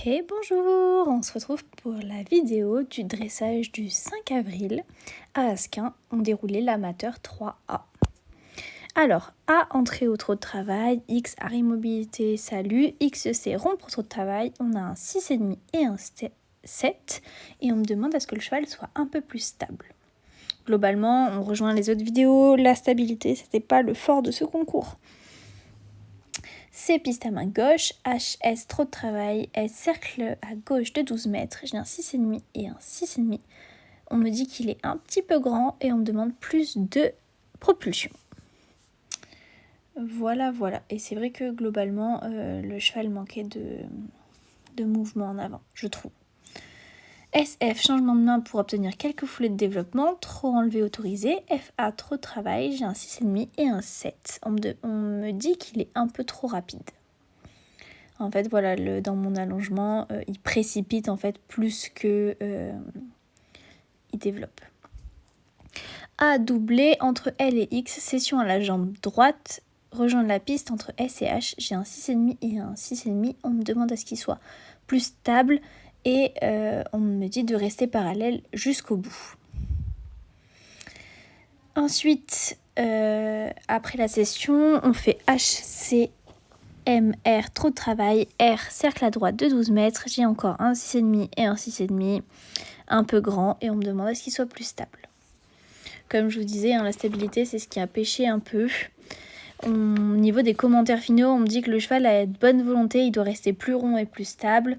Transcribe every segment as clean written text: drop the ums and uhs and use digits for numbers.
Et bonjour, on se retrouve pour la vidéo du dressage du 5 avril. À Asquin, on déroulait l'amateur 3A. Alors, A, entrée au trot de travail, X, arrêt mobilité, salut, XC, rompre au trot de travail, on a un 6,5 et un 7, et on me demande à ce que le cheval soit un peu plus stable. Globalement, on rejoint les autres vidéos, la stabilité, c'était pas le fort de ce concours. C, piste à main gauche, H, S, trot de travail, S, cercle à gauche de 12 mètres, j'ai un 6,5 et un 6,5. On me dit qu'il est un petit peu grand et on me demande plus de propulsion. Voilà. Et c'est vrai que globalement, le cheval manquait de mouvement en avant, je trouve. SF, changement de main pour obtenir quelques foulées de développement, trop enlevé autorisé. FA, trop de travail, j'ai un 6,5 et un 7. On me dit qu'il est un peu trop rapide. En fait, voilà, dans mon allongement, il précipite en fait plus que il développe. A, doublé entre L et X, session à la jambe droite, rejoindre la piste entre S et H, j'ai un 6,5 et un 6,5. On me demande à ce qu'il soit plus stable. Et on me dit de rester parallèle jusqu'au bout. Ensuite, après la session, on fait H, C, M, R, trop de travail, R, cercle à droite de 12 mètres. J'ai encore un 6,5 et un 6,5, un peu grand, et on me demande à ce qu'il soit plus stable. Comme je vous disais, la stabilité, c'est ce qui a pêché un peu. Au niveau des commentaires finaux, on me dit que le cheval a de bonne volonté, il doit rester plus rond et plus stable.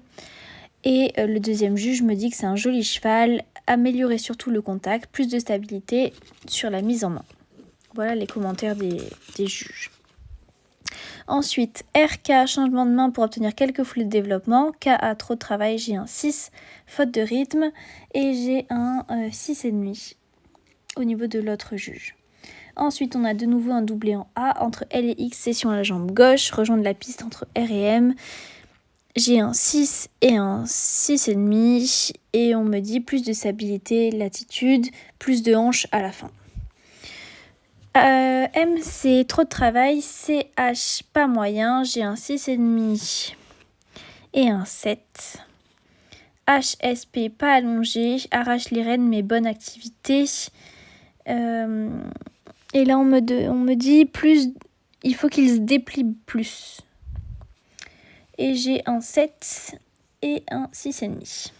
Et le deuxième juge me dit que c'est un joli cheval, améliorer surtout le contact, plus de stabilité sur la mise en main. Voilà les commentaires des juges. Ensuite, RK, changement de main pour obtenir quelques foulées de développement. KA, trop de travail, j'ai un 6, faute de rythme. Et j'ai un 6,5 au niveau de l'autre juge. Ensuite, on a de nouveau un doublé en A entre L et X, session à la jambe gauche, rejoindre la piste entre R et M. J'ai un 6 et un 6,5 et on me dit plus de stabilité, latitude, plus de hanches à la fin. M, c'est trop de travail, CH, pas moyen, j'ai un 6,5 et un 7. HSP, pas allongé, arrache les rênes mais bonne activité. Et là on me dit plus, il faut qu'il se déplie plus. Et j'ai un 7 et un 6,5.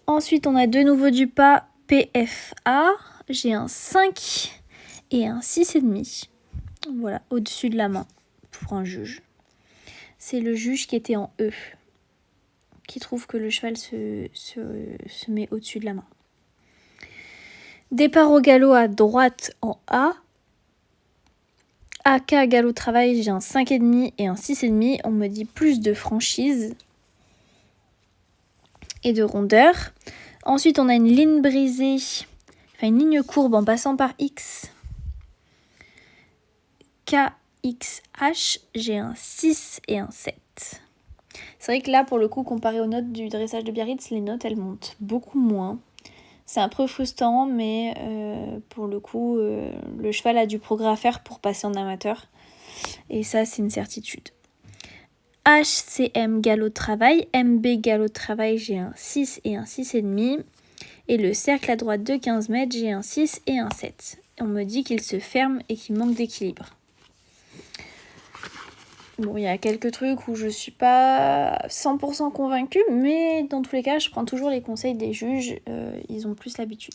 Ensuite, on a de nouveau du pas PFA. J'ai un 5 et un 6,5. Voilà, au-dessus de la main pour un juge. C'est le juge qui était en E, qui trouve que le cheval se met au-dessus de la main. Départ au galop à droite en A. AK galop travail, j'ai un 5,5 et un 6,5. On me dit plus de franchise et de rondeur. Ensuite, on a une ligne brisée, enfin une ligne courbe en passant par X. KXH, j'ai un 6 et un 7. C'est vrai que là, pour le coup, comparé aux notes du dressage de Biarritz, les notes, elles montent beaucoup moins. C'est un peu frustrant, mais pour le coup, le cheval a du progrès à faire pour passer en amateur. Et ça, c'est une certitude. HCM galop de travail, MB galop de travail, j'ai un 6 et un 6,5. Et le cercle à droite de 15 mètres, j'ai un 6 et un 7. On me dit qu'il se ferme et qu'il manque d'équilibre. Bon, il y a quelques trucs où je suis pas 100% convaincue, mais dans tous les cas, je prends toujours les conseils des juges, ils ont plus l'habitude.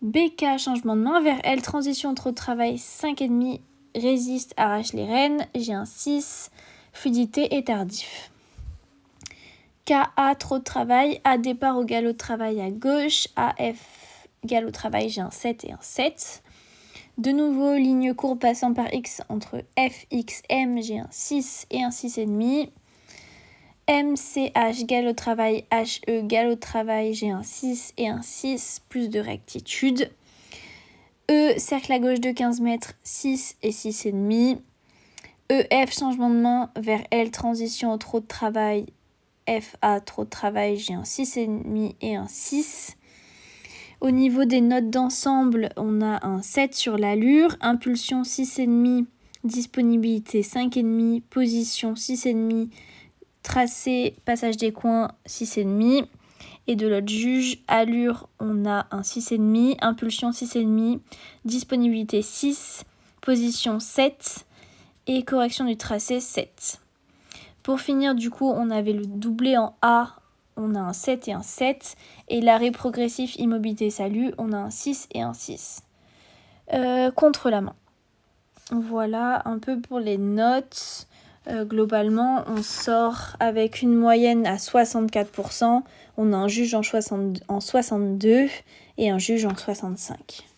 BK, changement de main, vers L, transition trop de travail, 5,5, résiste, arrache les rênes, j'ai un 6, fluidité et tardif. KA, trop de travail, A, départ au galop de travail à gauche, AF, galop de travail, j'ai un 7 et un 7. De nouveau, ligne courbe passant par X entre F, X, M, j'ai un 6 et un 6,5. MCH, galop de travail, HE, galop de travail, j'ai un 6 et un 6, plus de rectitude. E, cercle à gauche de 15 mètres, 6 et 6,5. EF, changement de main, vers L, transition au trot de travail, FA, trop de travail, j'ai un 6,5 et un 6. Au niveau des notes d'ensemble, on a un 7 sur l'allure, impulsion 6,5, disponibilité 5,5, position 6,5, Tracé, passage des coins, 6,5. Et de l'autre juge, allure, on a un 6,5. Impulsion, 6,5. Disponibilité, 6. Position, 7. Et correction du tracé, 7. Pour finir, du coup, on avait le doublé en A. On a un 7 et un 7. Et l'arrêt progressif, immobilité, salut, on a un 6 et un 6. Contre la main. Voilà un peu pour les notes. Globalement, on sort avec une moyenne à 64%. On a un juge en 62 et un juge en 65.